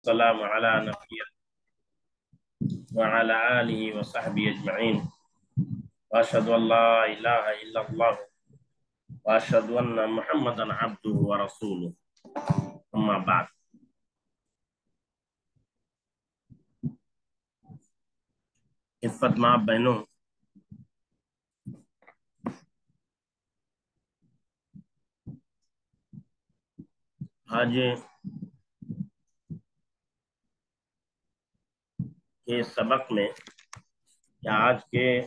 السلام على نبينا وعلى آله وصحبه أجمعين وأشهد أن لا إله إلا الله وأشهد أن محمدا عبده ورسوله أما بعد. خدمت میں آپ بہنوں، آج کے سبق میں یا آج کے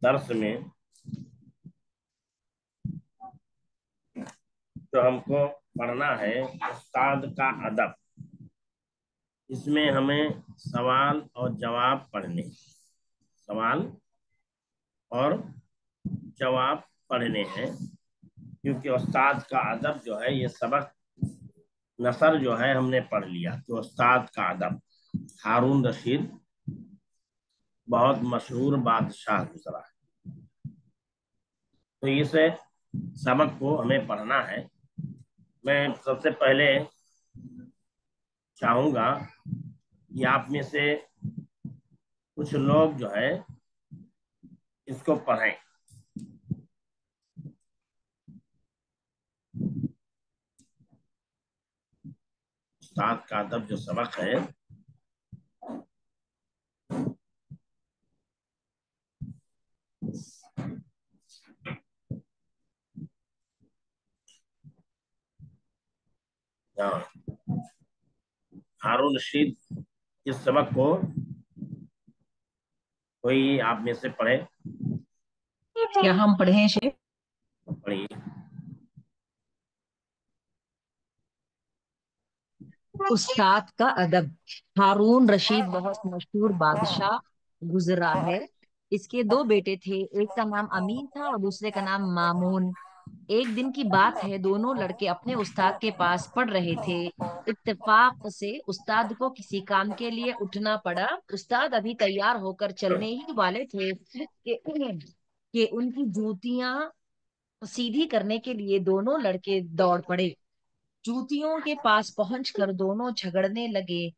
درس میں جو ہم کو پڑھنا ہے استاد کا ادب، اس میں ہمیں سوال اور جواب پڑھنے ہیں، کیونکہ استاد کا ادب جو ہے یہ سبق نثر جو ہے ہم نے پڑھ لیا کہ استاد کا ادب ہارون رشید بہت مشہور بادشاہ گزرا ہے، تو اس سبق کو ہمیں پڑھنا ہے۔ میں سب سے پہلے چاہوں گا کہ آپ میں سے کچھ لوگ جو ہے اس کو پڑھیں۔ استاد کا ادب جو سبق ہے ہارون رشید، اس سبق کو کوئی آپ میں سے پڑھے؟ کیا ہم پڑھیں شیخ؟ پڑھیے۔ استاد کا ادب۔ ہارون رشید بہت مشہور بادشاہ گزرا ہے۔ اس کے دو بیٹے تھے، ایک کا نام امین تھا اور دوسرے کا نام مامون۔ ایک دن کی بات ہے، دونوں لڑکے اپنے استاد کے پاس پڑھ رہے تھے۔ اتفاق سے استاد کو کسی کام کے لیے اٹھنا پڑا۔ استاد ابھی تیار ہو کر چلنے ہی والے تھے کہ ان کی جوتیاں سیدھی کرنے کے لیے دونوں لڑکے دوڑ پڑے۔ جوتیوں کے پاس پہنچ کر دونوں جھگڑنے لگے۔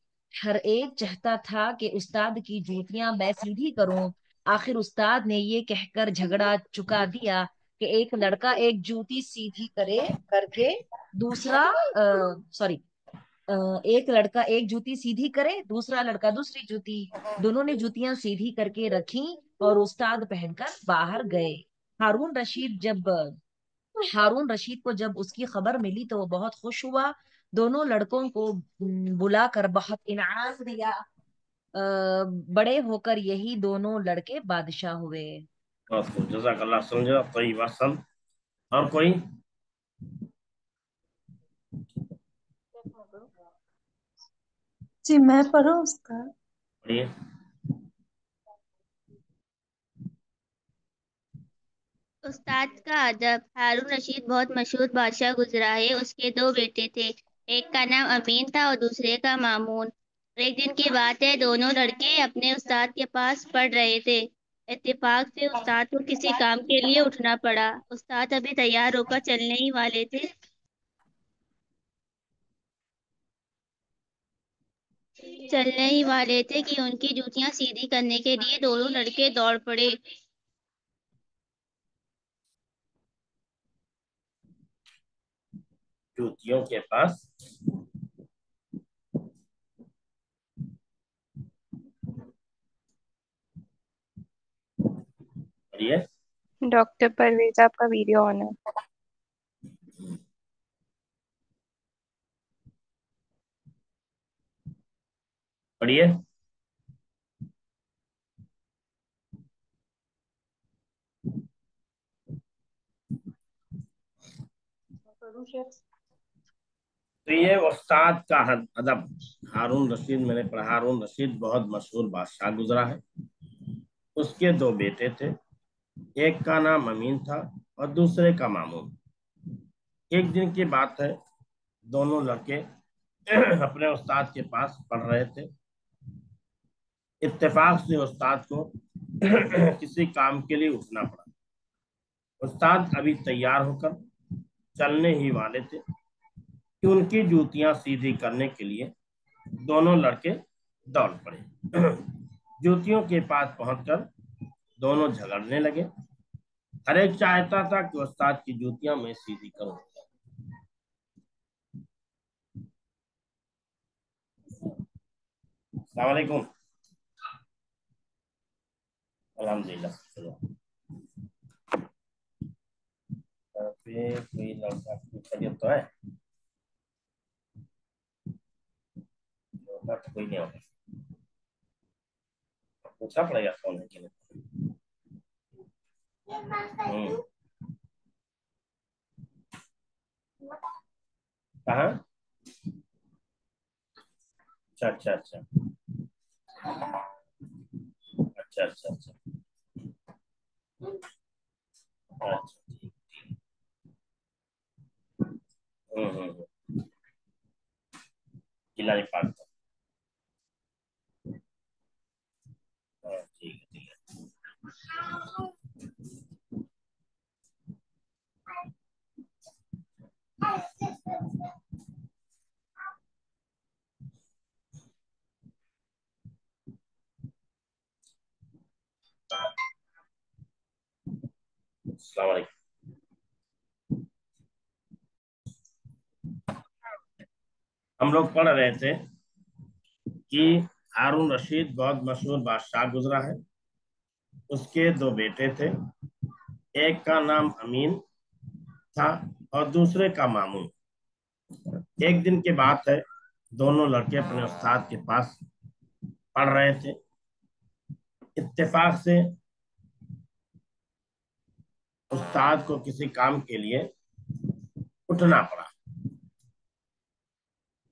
ہر ایک چاہتا تھا کہ استاد کی جوتیاں میں سیدھی کروں۔ آخر استاد نے یہ کہہ کر جھگڑا چکا دیا کہ ایک لڑکا ایک جوتی سیدھی کر کے دوسرا ایک لڑکا ایک جوتی سیدھی کرے، دوسرا لڑکا دوسری جوتی۔ دونوں نے جوتیاں سیدھی کر کے رکھیں اور استاد پہن کر باہر گئے۔ ہارون رشید کو جب اس کی خبر ملی تو وہ بہت خوش ہوا۔ دونوں لڑکوں کو بلا کر بہت انعام دیا۔ بڑے ہو کر یہی دونوں لڑکے بادشاہ ہوئے۔ جزاک اللہ، سمجھا، طیب، احسن۔ اور کوئی؟ جی میں پڑھوں استاد؟ پڑھیے۔ استاد کا ادب۔ ہارون رشید بہت مشہور بادشاہ گزرا ہے۔ اس کے دو بیٹے تھے، ایک کا نام امین تھا اور دوسرے کا مامون۔ ایک دن کی بات ہے، دونوں لڑکے اپنے استاد کے پاس پڑھ رہے تھے۔ اتفاق سے استاد کو کسی کام کے لیے اٹھنا پڑا۔ استاد ابھی تیار ہو کر چلنے ہی والے تھے کہ ان کی جوتیاں سیدھی کرنے کے لیے دونوں لڑکے دوڑ پڑے۔ جوتیوں کے پاس پڑھیے۔ ڈاکٹر پرویز آپ کا ویڈیو آن ہے۔ پڑھیے۔ تو یہ استاد کا ادب ہارون رشید، میں نے پڑھا، ہارون رشید بہت مشہور بادشاہ گزرا ہے۔ اس کے دو بیٹے تھے، ایک کا نام امین تھا اور دوسرے کا مامون۔ ایک دن کی بات ہے، دونوں لڑکے اپنے استاد کے پاس پڑھ رہے تھے۔ اتفاق سے استاد کو کسی کام کے لیے اٹھنا پڑا۔ استاد ابھی تیار ہو کر چلنے ہی والے تھے کہ ان کی جوتیاں سیدھی کرنے کے لیے दोनों लड़के दौड़ पड़े। जूतियों के पास पहुंचकर दोनों झगड़ने लगे। हर एक चाहता था कि उस्ताद की जूतियां मैं सीधी करूं। अस्सलाम वालेकुम। अल्हम्दुलिल्लाह। कोई लड़का की तबीयत तो है, कोई नहीं होगा, पूछना पड़ेगा कौन है कि नहीं। कहाँ? अच्छा अच्छा अच्छा अच्छा अच्छा अच्छा अच्छा ठीक। जिला पार्क। हाँ ठीक है ठीक है। अस्सलाम वालेकुम। हम लोग पढ़ रहे थे कि हारून रशीद बहुत मशहूर बादशाह गुजरा है। उसके दो बेटे थे, एक का नाम अमीन था और दूसरे का मामून। एक दिन की बात है, दोनों लड़के अपने उस्ताद के पास पढ़ रहे थे। इत्तेफाक से उस्ताद को किसी काम के लिए उठना पड़ा।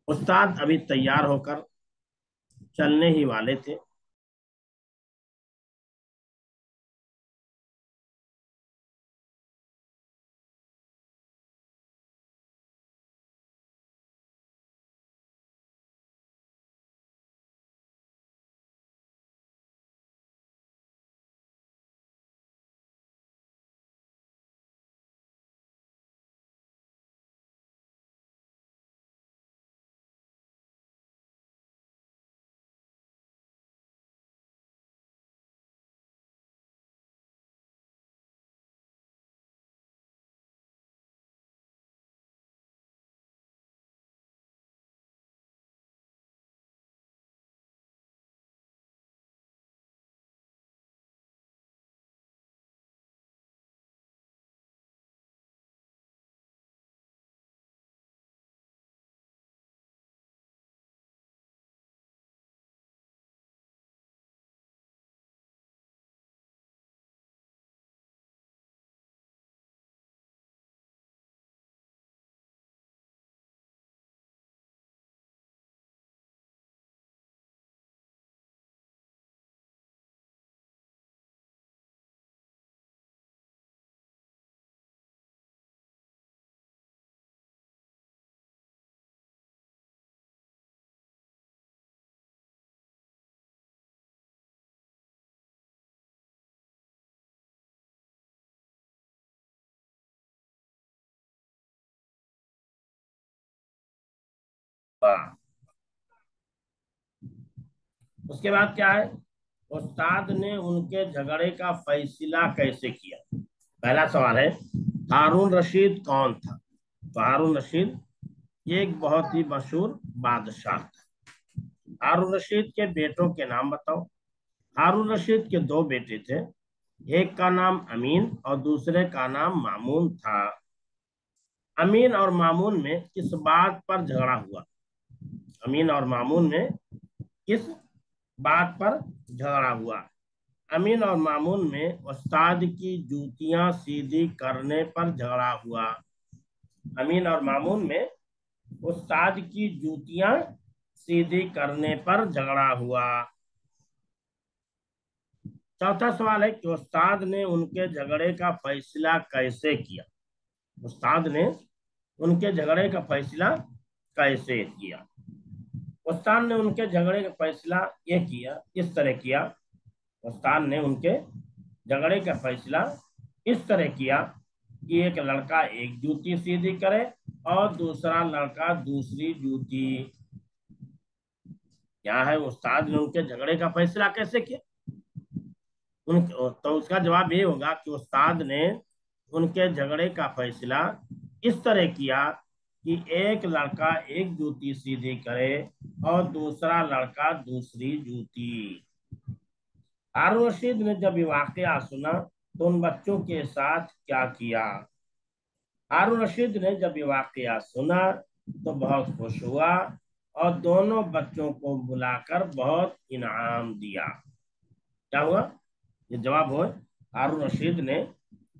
उस्ताद अभी तैयार होकर चलने ही वाले थे। उसके बाद क्या है, उस्ताद ने उनके झगड़े का फैसला कैसे किया। पहला सवाल है, हारून रशीद कौन था? तो हारून रशीद ये एक बहुत ही मशहूर बादशाह था। हारून रशीद के बेटों के नाम बताओ। हारून रशीद के दो बेटे थे, एक का नाम अमीन और दूसरे का नाम मामून था। अमीन और मामून में किस बात पर झगड़ा हुआ? अमीन और मामून में किस बात पर झगड़ा हुआ? अमीन और मामून में उस्ताद की जूतियां सीधी करने पर झगड़ा हुआ। अमीन और मामून में उस्ताद की जूतियां सीधी करने पर झगड़ा हुआ। चौथा सवाल है कि उस्ताद ने उनके झगड़े का फैसला कैसे किया। उस्ताद ने उनके झगड़े का फैसला कैसे किया? उस्ताद ने उनके झगड़े का फैसला ये किया, इस तरह किया। उस्ताद ने उनके झगड़े का फैसला इस तरह किया कि एक लड़का एक जूती सीधी करे और दूसरा लड़का दूसरी जूती। क्या है, उस्ताद ने उनके झगड़े का फैसला कैसे किया? तो उसका जवाब ये होगा कि उस्ताद ने उनके झगड़े का फैसला इस तरह किया कि एक लड़का एक जूती सीधी करे और दूसरा लड़का दूसरी जूती। हारून रशीद ने जब ये वाकया सुना तो उन बच्चों के साथ क्या किया? हारून रशीद ने जब ये वाकया सुना तो बहुत खुश हुआ और दोनों बच्चों को बुलाकर बहुत इनाम दिया। क्या हुआ? ये जवाब हो, हारून रशीद ने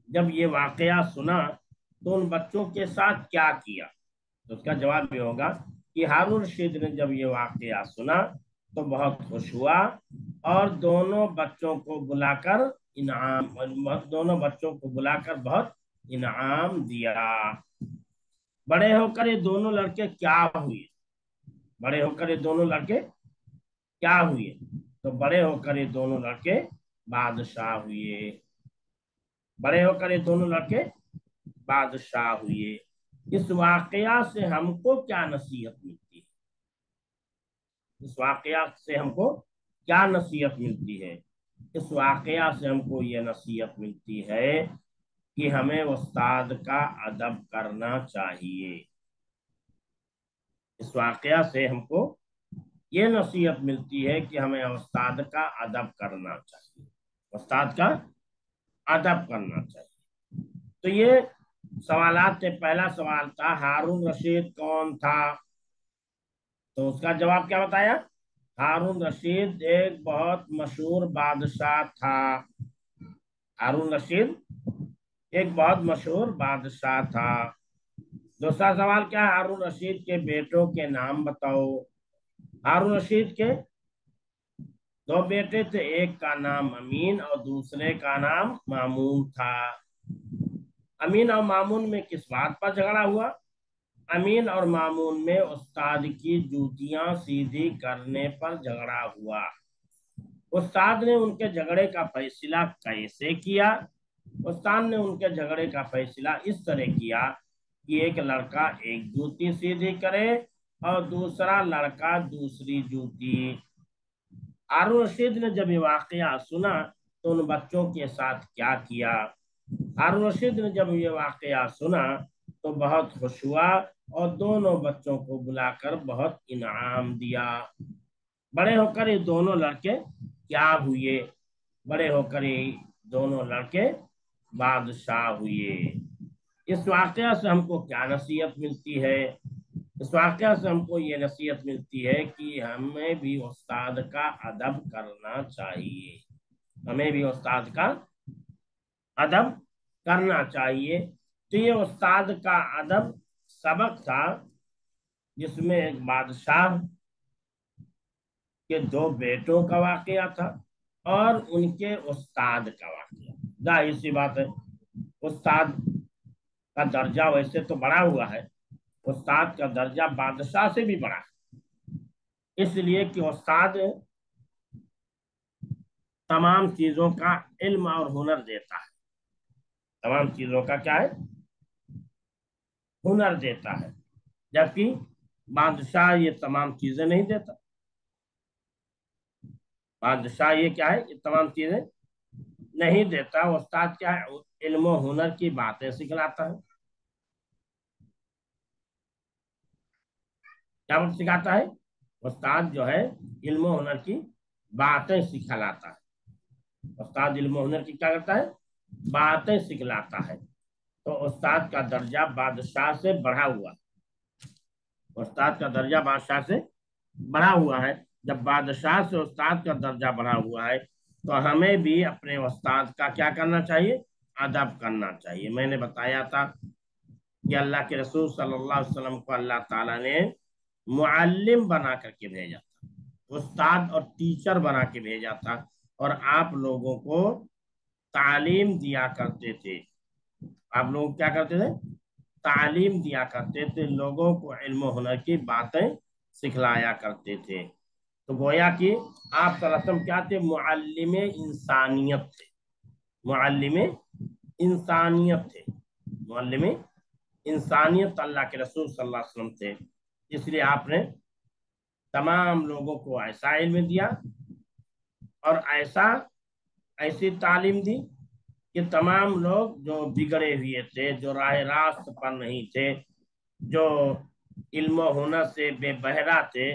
जब ये वाकया सुना तो उन बच्चों के साथ क्या किया? तो उसका जवाब ये होगा कि हारून रशीद ने जब ये वाकया सुना तो बहुत खुश हुआ और दोनों बच्चों को बुलाकर बहुत इनाम दिया। बड़े होकर ये दोनों लड़के क्या हुए? बड़े होकर ये दोनों लड़के क्या हुए? तो बड़े होकर ये दोनों लड़के बादशाह हुए। बड़े होकर ये दोनों लड़के बादशाह हुए। इस वाकया से हमको क्या नसीहत मिलती है? इस वाकया से हमको क्या नसीहत मिलती है? इस वाकया से हमको ये नसीहत मिलती है कि हमें उस्ताद का अदब करना चाहिए। इस वाकया से हमको ये नसीहत मिलती है कि हमें उस्ताद का अदब करना चाहिए, उस्ताद का अदब करना चाहिए। तो ये सवालात थे। पहला सवाल था हारून रशीद कौन था? तो उसका जवाब क्या बताया? हारून रशीद एक बहुत मशहूर बादशाह था। हारून रशीद एक बहुत मशहूर बादशाह था। दूसरा सवाल क्या? हारून रशीद के बेटों के नाम बताओ। हारून रशीद के दो बेटे थे, एक का नाम अमीन और दूसरे का नाम मामून था। अमीन और मामून में किस बात पर झगड़ा हुआ? अमीन और मामून में उस्ताद की जूतियां सीधी करने पर झगड़ा हुआ। उस्ताद ने उनके झगड़े का फैसला कैसे किया? उस्ताद ने उनके झगड़े का फैसला इस तरह किया कि एक लड़का एक जूती सीधी करे और दूसरा लड़का दूसरी जूती। हारून रशीद ने जब ये वाकया सुना तो उन बच्चों के साथ क्या किया? हारून रशीद ने जब ये वाकया सुना तो बहुत खुश हुआ और दोनों बच्चों को बुलाकर बहुत इनाम दिया। बड़े होकर ये दोनों लड़के क्या हुए? बड़े होकर ये दोनों लड़के बादशाह हुए। इस वाकया से हमको क्या नसीहत मिलती है? इस वाकया से हमको ये नसीहत मिलती है कि हमें भी उस्ताद का अदब करना चाहिए। हमें भी उस्ताद का अदब करना चाहिए। तो ये उस्ताद का अदब सबक था जिसमें एक बादशाह के दो बेटों का वाकया था और उनके उस्ताद का वाकया। जाहिर सी बात है, उस्ताद का दर्जा वैसे तो बढ़ा हुआ है, उस्ताद का दर्जा बादशाह से भी बड़ा है, इसलिए कि उस्ताद तमाम चीजों का इल्म और हुनर देता है। तमाम चीजों का क्या है? हुनर देता है, जबकि बादशाह ये तमाम चीजें नहीं देता। बादशाह ये क्या है? ये तमाम चीजें नहीं देता। उस्ताद क्या है? इल्म और हुनर की बातें सिखलाता है। क्या सिखाता है? उस्ताद जो है इल्म और हुनर की बातें सिखलाता है। उस्ताद इल्म और हुनर की क्या करता है? बातें सिखलाता है। तो उस्ताद का दर्जा बादशाह से बढ़ा हुआ, उस्ताद का दर्जा बादशाह से बढ़ा हुआ है। जब बादशाह से उस्ताद का दर्जा बढ़ा हुआ है तो हमें भी अपने उस्ताद का क्या करना चाहिए? अदब करना चाहिए। मैंने बताया था कि अल्लाह के रसूल सल्लल्लाहु अलैहि वसल्लम को अल्लाह ताला ने मुअल्लिम बना करके भेजा था, उस्ताद और टीचर बना के भेजा था, और आप लोगों को तालीम दिया करते थे। आप लोग क्या करते थे? तालीम दिया करते थे, लोगों को इल्म हुनर की बातें सिखलाया करते थे। तो गोया कि आपका रस्म क्या थे? मुअल्लिम इंसानियत थे। मुअल्लिम इंसानियत थे। मुअल्लिम इंसानियत अल्लाह के रसूल सल्लल्लाहु अलैहि वसल्लम थे। इसलिए आपने तमाम लोगों को ऐसा इल्म दिया और ऐसी तालीम दी कि तमाम लोग जो बिगड़े हुए थे, जो राह रास्त पर नहीं थे, जो इल्म होना से बेबहरा थे,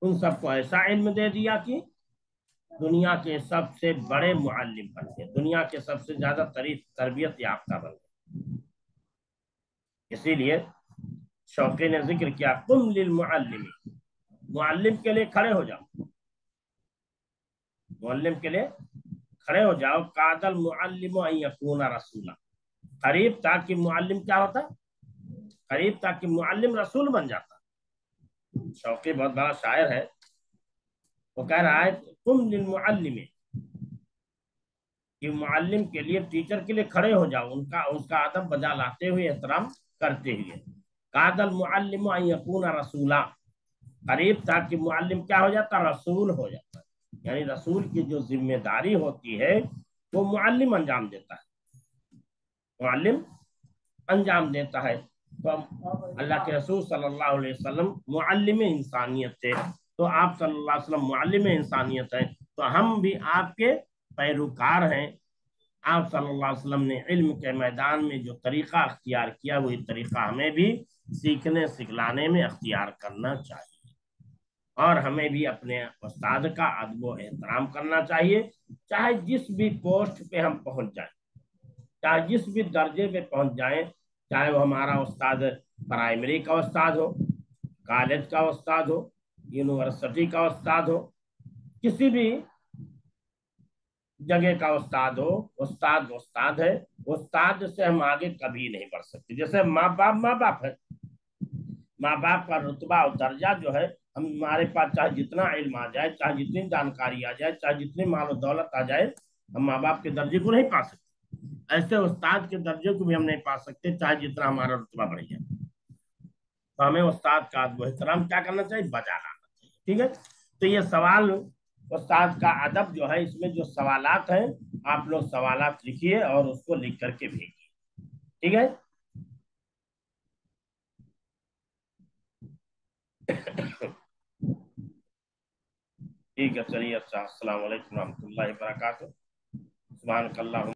उन सबको ऐसा इल्म दे दिया कि दुनिया के सबसे बड़े मुअल्लिम बन गए, दुनिया के सबसे ज्यादा तरबियत याफ्ता बन गए। इसीलिए शौकी ने जिक्र किया, कुम लिल मुअल्लिम, मुअल्लिम के लिए खड़े हो जाओ, मुअल्लिम के लिए खड़े हो जाओ। कादल मुअल्लिम अन यकूना रसूला, करीब था कि मुअल्लिम क्या होता, करीब था कि मुअल्लिम रसूल बन जाता। शौकी बहुत बड़ा शायर है, वो कह रहा है कुम लिल मुअल्लिम, कि मुअल्लिम के लिए, टीचर के लिए खड़े हो जाओ, उसका अदब बजा लाते हुए, एहतराम करते हुए। कादल मुअल्लिम अन यकूना रसूला, करीब था कि मुअल्लिम क्या हो जाता, रसूल हो जाता। यानी रसूल की जो जिम्मेदारी होती है वो मुअल्लिम अंजाम देता है, मुअल्लिम अंजाम देता है। तो अल्लाह के रसूल सल्लल्लाहु अलैहि वसल्लम मुअल्लिम इंसानियत थे, तो आप सल्लल्लाहु अलैहि वसल्लम मुअल्लिम इंसानियत है, तो हम भी आपके पैरोकार हैं। आप सल्लल्लाहु अलैहि वसल्लम ने इल्म के मैदान में जो तरीका अख्तियार किया, वही तरीका हमें भी सीखने सिखलाने में अख्तियार करना चाहिए, और हमें भी अपने उस्ताद का अदब एहतराम करना चाहिए, चाहे जिस भी पोस्ट पे हम पहुंच जाए, चाहे जिस भी दर्जे पे पहुंच जाए, चाहे वो हमारा उस्ताद प्राइमरी का उस्ताद हो, कॉलेज का उस्ताद हो, यूनिवर्सिटी का उस्ताद हो, किसी भी जगह का उस्ताद हो, उस्ताद उस्ताद है। उस्ताद से हम आगे कभी नहीं बढ़ सकते। जैसे माँ बाप है, माँ बाप का रुतबा और दर्जा जो है, हमारे पास चाहे जितना इल्म आ जाए, चाहे जितनी जानकारी आ जाए, चाहे जितनी माल दौलत आ जाए, हम माँ बाप के दर्जे को नहीं पा सकते। ऐसे उस्ताद के दर्जे को भी हम नहीं पा सकते, चाहे जितना हमारा रुतबा बढ़ जाए। तो हमें उस्ताद का एहतराम क्या करना चाहिए, बजा लाना चाहिए। ठीक है, तो ये सवाल उस्ताद का अदब जो है, इसमें जो सवालात हैं, आप लोग सवालात लिखिए और उसको लिख करके भेजिए। ठीक है, ठीक है, चलिए। अच्छा, अस्सलाम वालेकुम रहमतुल्लाहि व बरकातहू। सुभानकल्लाह।